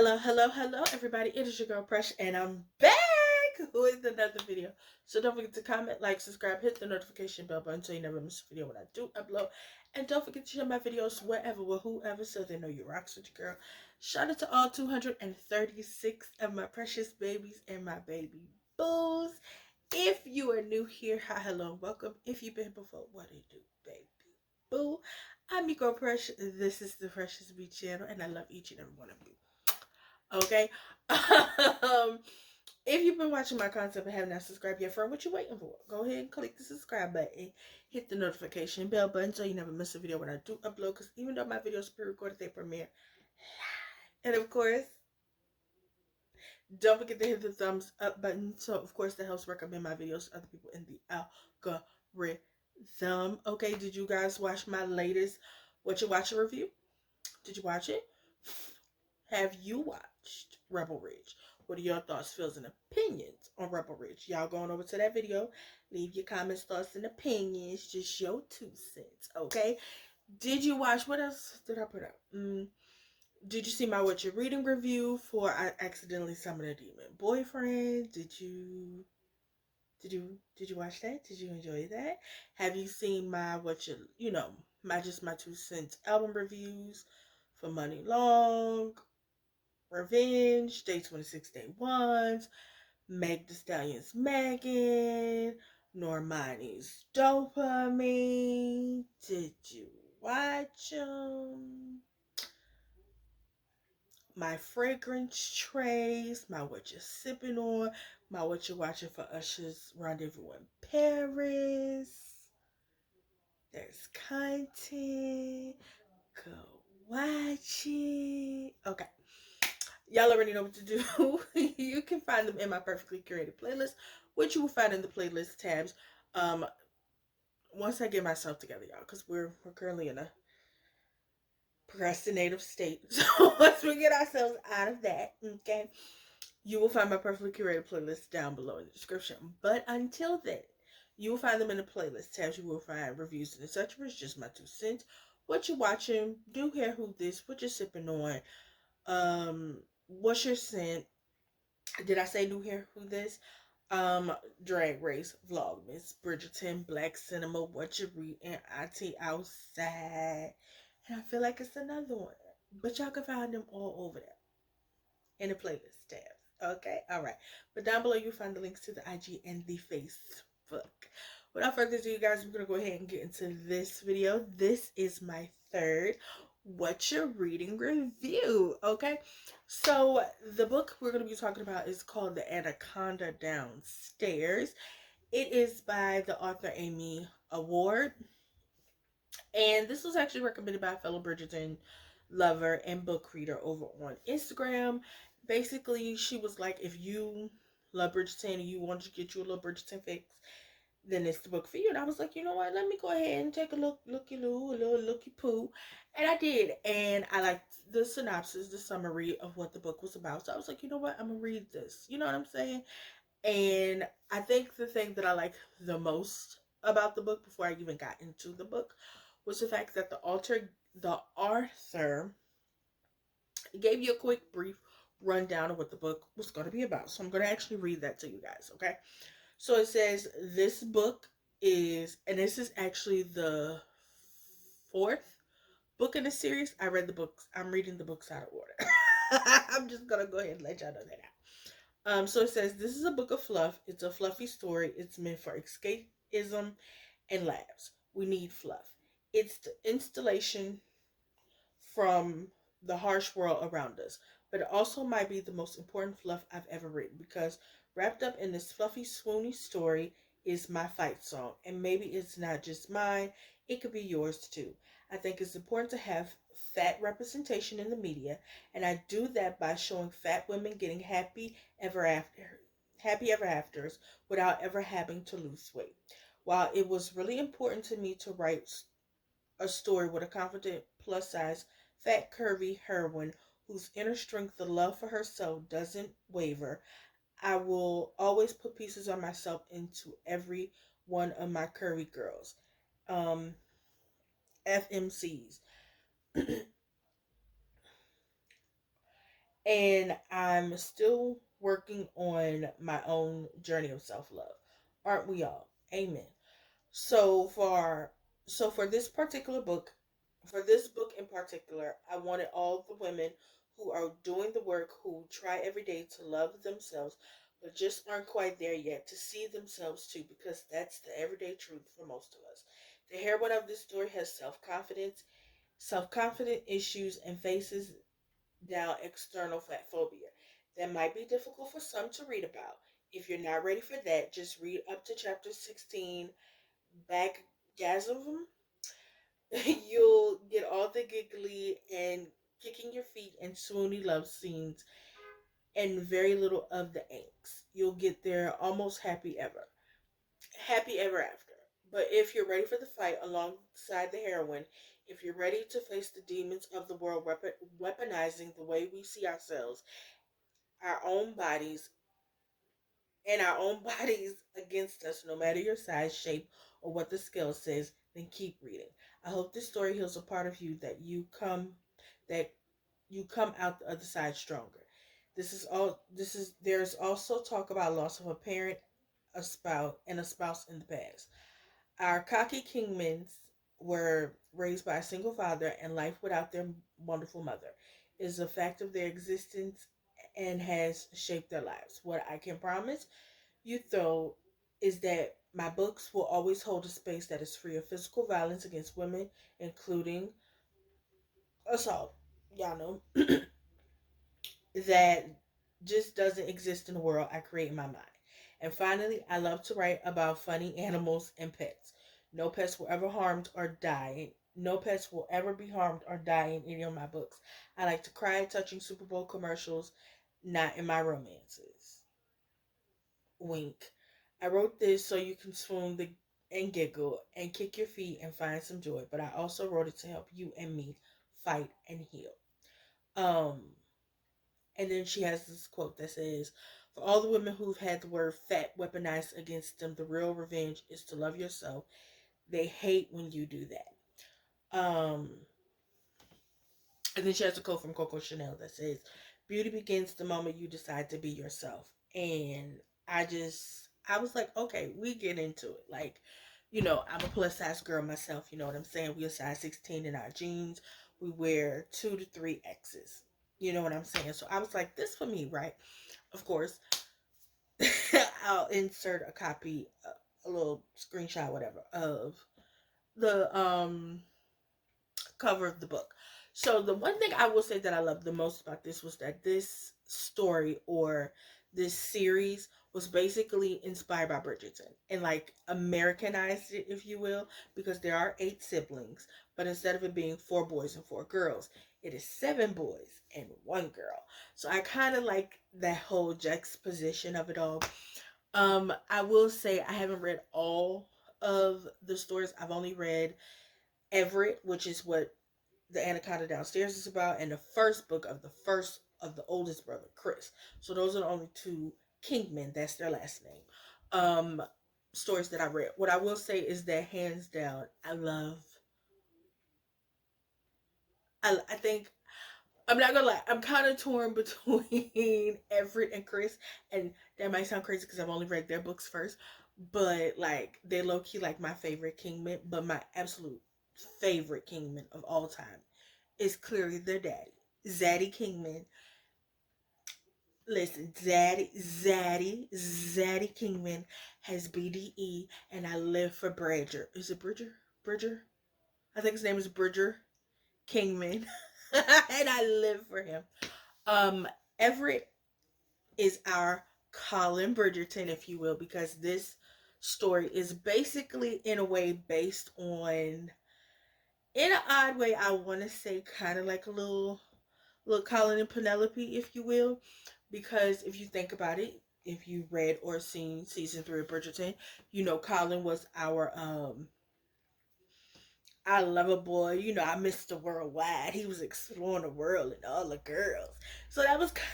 Hello, everybody. It is your girl, Precious, and I'm back with another video. So don't forget to comment, like, subscribe, hit the notification bell button so you never miss a video when I do upload. And don't forget to share my videos wherever with whoever so they know you rocks with your girl. Shout out to all 236 of my precious babies and my baby boos. If you are new here, hi, hello, welcome. If you've been before, what do you do, baby boo? I'm your girl, Precious. This is the Precious B channel, and I love each and every one of you. Okay. If you've been watching my content and have not subscribed yet, friend, what you waiting for? Go ahead and click the subscribe button, hit the notification bell button so you never miss a video when I do upload. Because even though my videos pre-recorded, they premiere live. And of course, don't forget to hit the thumbs up button. So of course that helps recommend my videos to other people in the algorithm. Okay, did you guys watch my latest Whatcha review? Did you watch it? Have you watched Rebel Ridge? What are your thoughts, feels, and opinions on Rebel Ridge? Y'all going over to that video. Leave your comments, thoughts, and opinions. Just your 2 cents, okay? Did you watch, what else did I put up? Did you see my What You're Reading review for I Accidentally Summoned a Demon Boyfriend? Did you watch that? Did you enjoy that? Have you seen my my 2 cents album reviews for Money Long, Revenge, Day 26, Day 1s, Meg Thee Stallion's Megan, Normani's Dopamine? Did you watch them? My fragrance trays, my what you're sipping on, my what you're watching for Usher's Rendezvous in Paris. There's content. Go watch it. Okay. Y'all already know what to do. You can find them in my perfectly curated playlist, which you will find in the playlist tabs. Once I get myself together, y'all, because we're currently in a procrastinative state. So once we get ourselves out of that, okay, you will find my perfectly curated playlist down below in the description. But until then, you will find them in the playlist tabs. You will find reviews and etc. It's just my 2 cents. What you watching? Do hair who this? What you sipping on? What's your scent? Did I say new hair who this? Drag Race, Vlogmas, Bridgerton, Black Cinema, What You Reading, IT Outside. And I feel like it's another one. But y'all can find them all over there in the playlist tab. Okay, all right. But down below you'll find the links to the IG and the Facebook. Without further ado, you guys, we're gonna go ahead and get into this video. This is my third What You're Reading review. Okay, so the book we're gonna be talking about is called The Anaconda Downstairs. It is by the author Amy Award, and this was actually recommended by a fellow Bridgerton lover and book reader over on Instagram. Basically, she was like, if you love Bridgerton and you want to get you a little Bridgerton fix, then it's the book for you. And I was like, you know what? Let me go ahead and take a looky-loo, a little looky-poo. And I did. And I liked the synopsis, the summary of what the book was about. So I was like, you know what? I'm going to read this. You know what I'm saying? And I think the thing that I like the most about the book before I even got into the book was the fact that the author gave you a quick brief rundown of what the book was going to be about. So I'm going to actually read that to you guys, okay? So it says this book is, and this is actually the 4th book in the series. I read the books. I'm reading the books out of order. I'm just going to go ahead and let y'all know that out. So it says, this is a book of fluff. It's a fluffy story. It's meant for escapism and laughs. We need fluff. It's the installation from the harsh world around us, but it also might be the most important fluff I've ever written, because wrapped up in this fluffy, swoony story is my fight song, and maybe it's not just mine, it could be yours too. I think it's important to have fat representation in the media, and I do that by showing fat women getting happy ever afters without ever having to lose weight. While it was really important to me to write a story with a confident, plus-size, fat, curvy heroine whose inner strength, the love for herself, doesn't waver, I will always put pieces of myself into every one of my curvy girls. FMCs. And I'm still working on my own journey of self-love. Aren't we all? Amen. So for this particular book, for this book in particular, I wanted all the women who are doing the work, who try every day to love themselves, but just aren't quite there yet, to see themselves too, because that's the everyday truth for most of us. The heroine of this story has self-confident issues, and faces down external fat phobia. That might be difficult for some to read about. If you're not ready for that, just read up to chapter 16, Backgasm. You'll get all the giggly and kicking your feet and swoony love scenes and very little of the angst. You'll get there almost happy ever after. But if you're ready for the fight alongside the heroine, if you're ready to face the demons of the world weaponizing the way we see ourselves, our own bodies, our own bodies against us, no matter your size, shape, or what the scale says, then keep reading. I hope this story heals a part of you that you come out the other side stronger. There's also talk about loss of a parent, a spouse in the past. Our cocky kingmans were raised by a single father, and life without their wonderful mother is a fact of their existence and has shaped their lives. What I can promise you, though, is that my books will always hold a space that is free of physical violence against women, including assault. Y'all know that just doesn't exist in the world I create in my mind. And finally, I love to write about funny animals and pets. No pets will ever harmed or die. No pets will ever be harmed or die in any of my books. I like to cry touching Super Bowl commercials, not in my romances. Wink. I wrote this so you can and giggle and kick your feet and find some joy, but I also wrote it to help you and me fight and heal. Um, and then she has this quote that says, "For all the women who've had the word fat weaponized against them, the real revenge is to love yourself. They hate when you do that." And then she has a quote from Coco Chanel that says, "Beauty begins the moment you decide to be yourself." And I was like, okay, we get into it. Like, I'm a plus size girl myself. You know what I'm saying? We a size 16 in our jeans. We wear 2 to 3 X's. You know what I'm saying? So I was like, this for me, right? Of course, I'll insert a copy, a little screenshot, whatever, of the cover of the book. So the one thing I will say that I love the most about this was that this story, or this series, was basically inspired by Bridgerton and like Americanized it, if you will, because there are 8 siblings, but instead of it being 4 boys and 4 girls, it is 7 boys and 1 girl. So I kind of like that whole juxtaposition of it all. I will say I haven't read all of the stories. I've only read Everett, which is what the Anaconda Downstairs is about, and the first book of the oldest brother, Chris. So those are the only 2 Kingmen, that's their last name, um, stories that I read. What I will say is that hands down, I think, I'm not gonna lie, I'm kind of torn between Everett and Chris, and that might sound crazy because I've only read their books first, but like they low key like my favorite Kingman, but my absolute favorite Kingman of all time is clearly their daddy, Zaddy Kingman. Listen, Zaddy Kingman has BDE, and I live for Bridger. Is it Bridger? Bridger? I think his name is Bridger Kingman, and I live for him. Um, Everett is our Colin Bridgerton, if you will, because this story is basically, in a way, based on, in an odd way, I want to say, kind of like a little Colin and Penelope, if you will, because if you think about it, if you read or seen season 3 of Bridgerton, Colin was our lover boy. I Mr. Worldwide. He was exploring the world and all the girls. So that was kind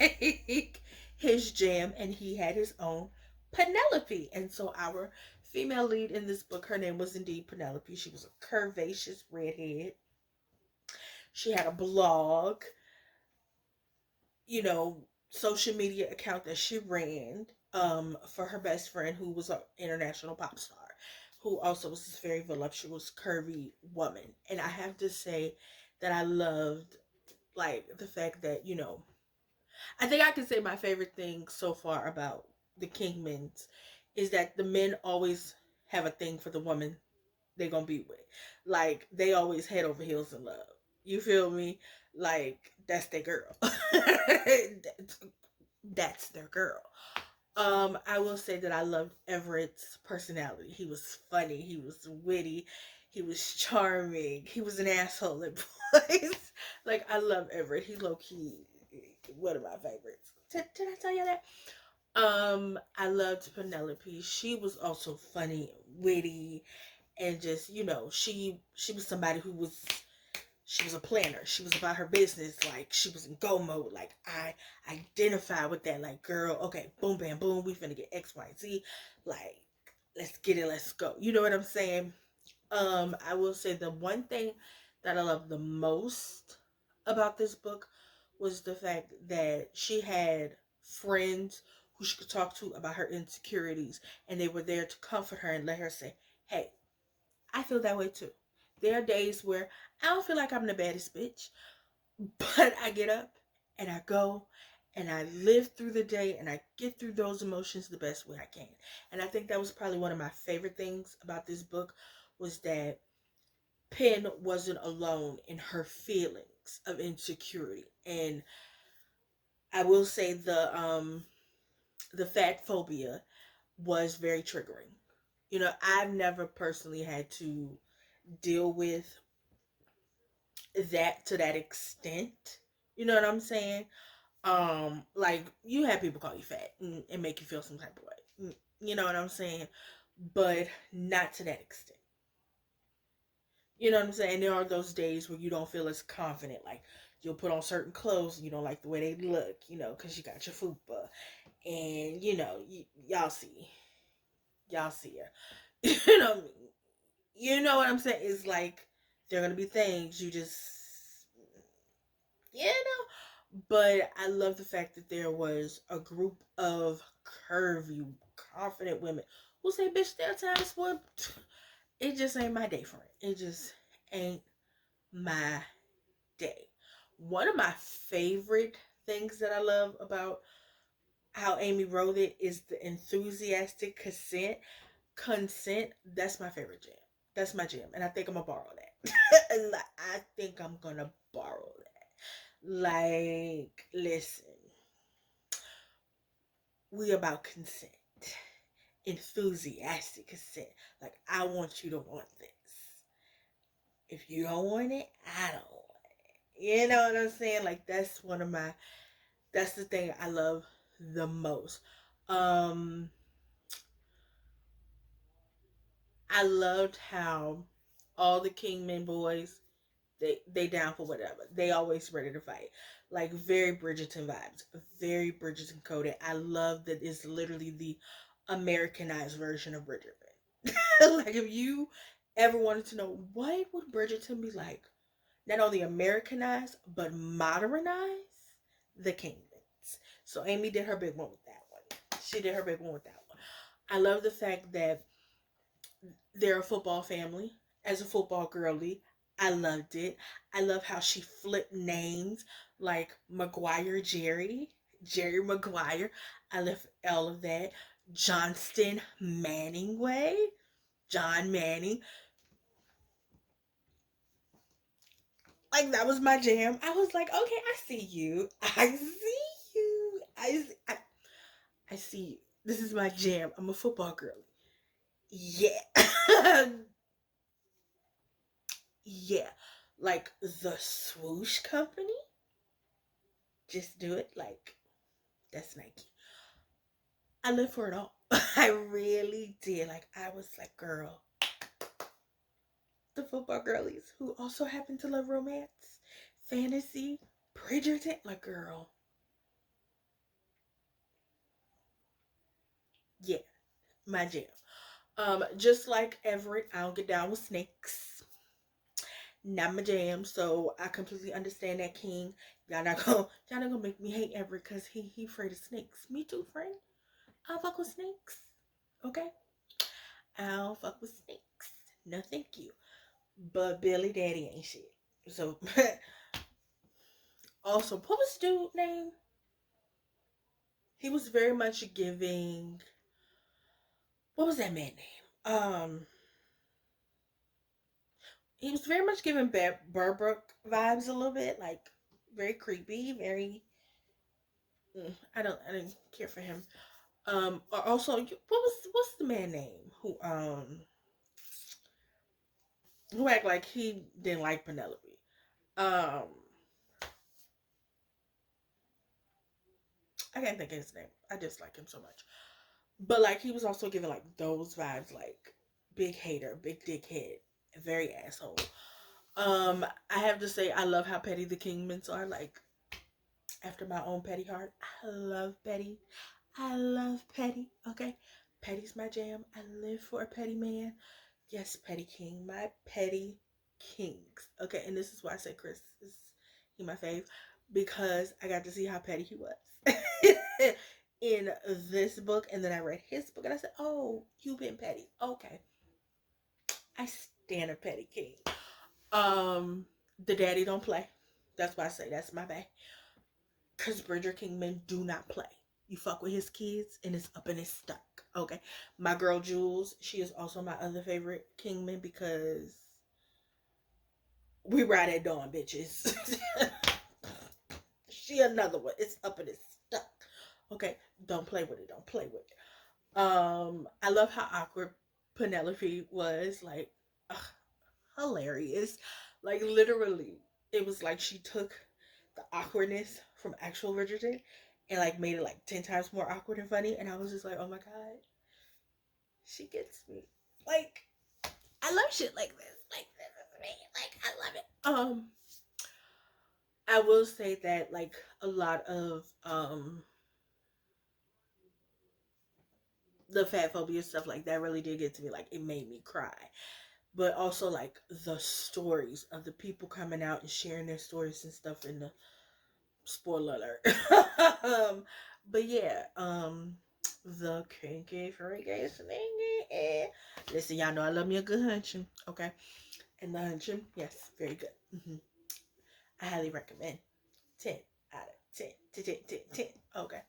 of like his jam, and he had his own Penelope. And so our female lead in this book, her name was indeed Penelope. She was a curvaceous redhead. She had a blog. you know, social media account that she ran for her best friend who was an international pop star, who also was this very voluptuous, curvy woman. And I have to say that I loved like the fact that, you know, I think I can say my favorite thing so far about the Kingmans is that the men always have a thing for the woman they gonna be with. Like they always head over heels in love. You feel me? Like that's their girl. That's their girl. I will say that I loved Everett's personality. He was funny. He was witty. He was charming. He was an asshole at points. Like I love Everett. He low key one of my favorites. Did I tell you that? I loved Penelope. She was also funny, witty, and just you know she was somebody who was she was a planner. She was about her business. Like she was in go mode. Like I identify with that. Like girl, okay, boom, bam, boom. We finna get X, Y, Z. Like let's get it. Let's go. You know what I'm saying? I will say the one thing that I love the most about this book was the fact that she had friends who she could talk to about her insecurities, and they were there to comfort her and let her say, "Hey, I feel that way too. There are days where I don't feel like I'm the baddest bitch, but I get up and I go and I live through the day and I get through those emotions the best way I can." And I think that was probably one of my favorite things about this book was that Penn wasn't alone in her feelings of insecurity. And I will say the fat phobia was very triggering. You know, I've never personally had to deal with that to that extent. You know what I'm saying? Like you have people call you fat and make you feel some type of way. You know what I'm saying? But not to that extent. You know what I'm saying? There are those days where you don't feel as confident. Like you'll put on certain clothes and you don't like the way they look, you know, because you got your fupa. And, you know, y'all see. Y'all see her. You know, you know what I'm saying? It's like there are going to be things you just, you know. But I love the fact that there was a group of curvy, confident women who say, bitch, there are times where it just ain't my day, friend. It just ain't my day. One of my favorite things that I love about how Amy wrote it is the enthusiastic consent. That's my favorite jam. That's my jam. And I think I'm gonna borrow that. And I think I'm gonna borrow that. Like, listen, we about consent. Enthusiastic consent. Like, I want you to want this. If you don't want it, I don't want it. You know what I'm saying? Like that's the thing I love the most. Um I loved how all the Kingman boys they down for whatever. They always ready to fight. Like very Bridgerton vibes. Very Bridgerton coded. I love that it's literally the Americanized version of Bridgerton. Like if you ever wanted to know what would Bridgerton be like, not only Americanized but modernize the Kingdoms. So Amy did her big one with that one. She did her big one with that one. I love the fact that they're a football family. As a football girly, I loved it. I love how she flipped names like McGuire Jerry, Jerry Maguire. I love all of that. Johnston Manningway, John Manning. Like that was my jam. I was like, okay, I see you. I see you. I see you. This is my jam. I'm a football girl. Yeah. Yeah. Like the swoosh company. Just do it. Like that's Nike. I live for it all. I really did. Like I was like, girl, the football girlies who also happen to love romance, fantasy, Bridgerton. Like, girl, yeah, my jam. Just like Everett, I don't get down with snakes. Not my jam. So I completely understand that, King. Y'all not gonna make me hate Everett because he afraid of snakes. Me too, friend. I'll fuck with snakes. Okay? I'll fuck with snakes. No thank you. But Billy Daddy ain't shit. So also, what was dude name? He was very much giving, what was that man name? He was very much giving Burbrook vibes a little bit, like very creepy, very. I didn't care for him. Also, what's the man name who act like he didn't like Penelope? Um, I can't think of his name. I just like him so much. But like he was also giving like those vibes, like big hater, big dickhead, very asshole. I have to say I love how petty the Kingmans are. Like after my own petty heart, I love Petty. I love Petty. Okay, Petty's my jam. I live for a petty man. Yes, Petty King, my petty kings. Okay, and this is why I say Chris is he my fave because I got to see how petty he was in this book, and then I read his book, and I said, "Oh, you've been petty. Okay, I stand a petty king." The daddy don't play. That's why I say that's my bad. Cause Bridger Kingman do not play. You fuck with his kids, and it's up and it's stuck. Okay, my girl Jules, she is also my other favorite Kingman because we ride at dawn, bitches. She another one. It's up and it's stuck. Okay, don't play with it. Don't play with it. I love how awkward Penelope was. Like, ugh, hilarious. Like literally, it was like she took the awkwardness from actual Bridgerton and like made it like 10 times more awkward and funny. And I was just like, oh my god, she gets me. Like, I love shit like this. Like this is me. Like I love it. I will say that like a lot of the fat phobia stuff like that really did get to me. Like it made me cry. But also like the stories of the people coming out and sharing their stories and stuff in the spoiler alert. But yeah, the kinky freaky slingy. Listen, y'all know I love me a good hunching, okay? And the hunching, yes, very good. I highly recommend. 10 out of 10. 10, 10, 10, 10. Okay.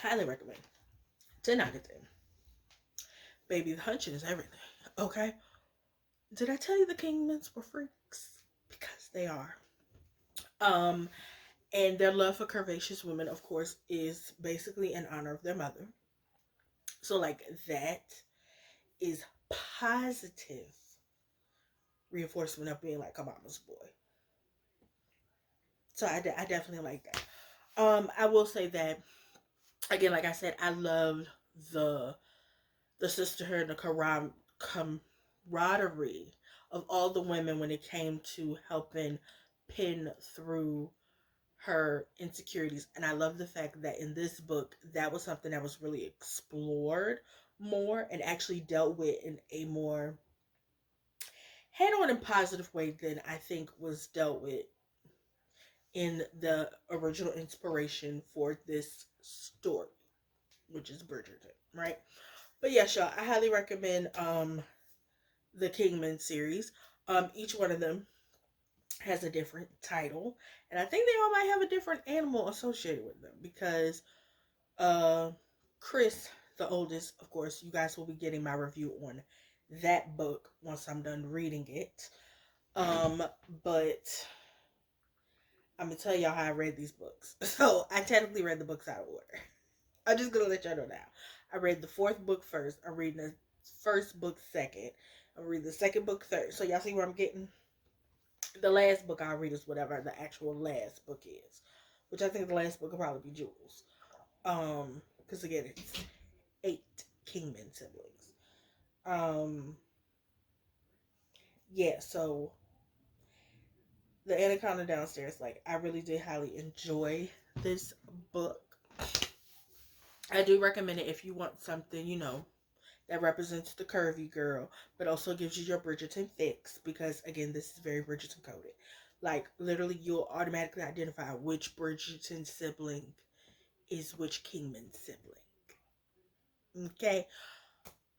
Highly recommend. 10 out of 10. Baby, the hunching is everything. Okay? Did I tell you the Kingmans were freaks? Because they are. Um, and their love for curvaceous women, of course, is basically in honor of their mother. So, like, that is positive reinforcement of being like a mama's boy. So, I definitely like that. I will say that, again, like I said, I loved the sisterhood and the camaraderie of all the women when it came to helping pin through her insecurities. And I love the fact that in this book, that was something that was really explored more and actually dealt with in a more head on and positive way than I think was dealt with in the original inspiration for this story, which is Bridgerton, right? But yeah, y'all, I highly recommend the Kingman series. Each one of them has a different title, and I think they all might have a different animal associated with them because uh Chris, the oldest, of course, you guys will be getting my review on that book once I'm done reading it. Um, but I'm gonna tell y'all how I read these books. So I technically read the books out of order. I'm just gonna let y'all know now. I read the fourth book first. I'm reading the first book second. I'm reading the second book third. So y'all see where I'm getting? The last book I'll read is whatever the actual last book is, which I think the last book will probably be Jules. Because again, it's 8 Kingman siblings. Um, yeah. So the Anaconda downstairs, like I really did highly enjoy this book. I do recommend it if you want something, you know, that represents the curvy girl, but also gives you your Bridgerton fix, because again, this is very Bridgerton coded. Like literally, you'll automatically identify which Bridgerton sibling is which Kingman sibling. Okay,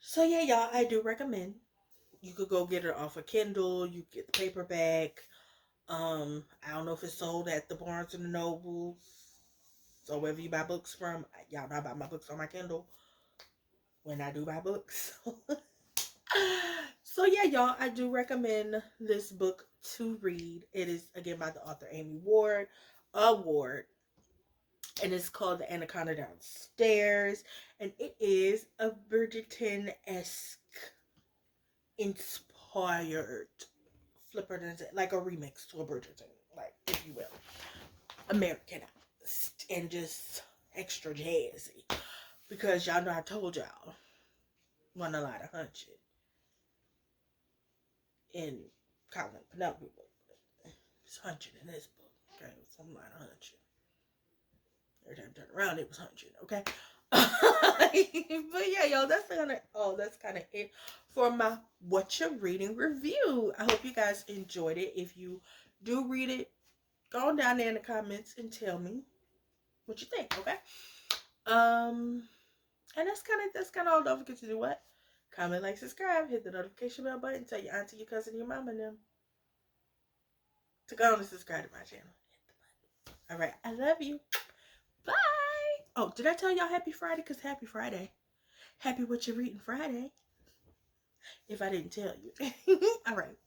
so yeah, y'all, I do recommend. You could go get it off of Kindle. You get the paperback. I don't know if it's sold at the Barnes and the Nobles. So wherever you buy books from, y'all know I buy my books on my Kindle when I do buy books. So yeah, y'all, I do recommend this book to read. It is again by the author Amy Ward, and it's called The Anaconda Downstairs, and it is a Bridgerton-esque inspired flipper, like a remix to a Bridgerton, like if you will, Americanized and just extra jazzy. Because y'all know I told y'all, wasn't a lot of hunching in Colin Penelope book. It's hunching in this book. Okay, some lot of hunching. Every time I turn around, it was hunching. Okay. But yeah, y'all, that's kind of it for my Whatcha reading review. I hope you guys enjoyed it. If you do read it, go on down there in the comments and tell me what you think. Okay. And that's kind of all. Don't forget to do what? Comment, like, subscribe, hit the notification bell button, tell your auntie, your cousin, your mama, and them to go on and subscribe to my channel. Hit the button. All right, I love you. Bye. Oh, did I tell y'all happy Friday? Because happy Friday. Happy What You're Reading Friday. If I didn't tell you. All right.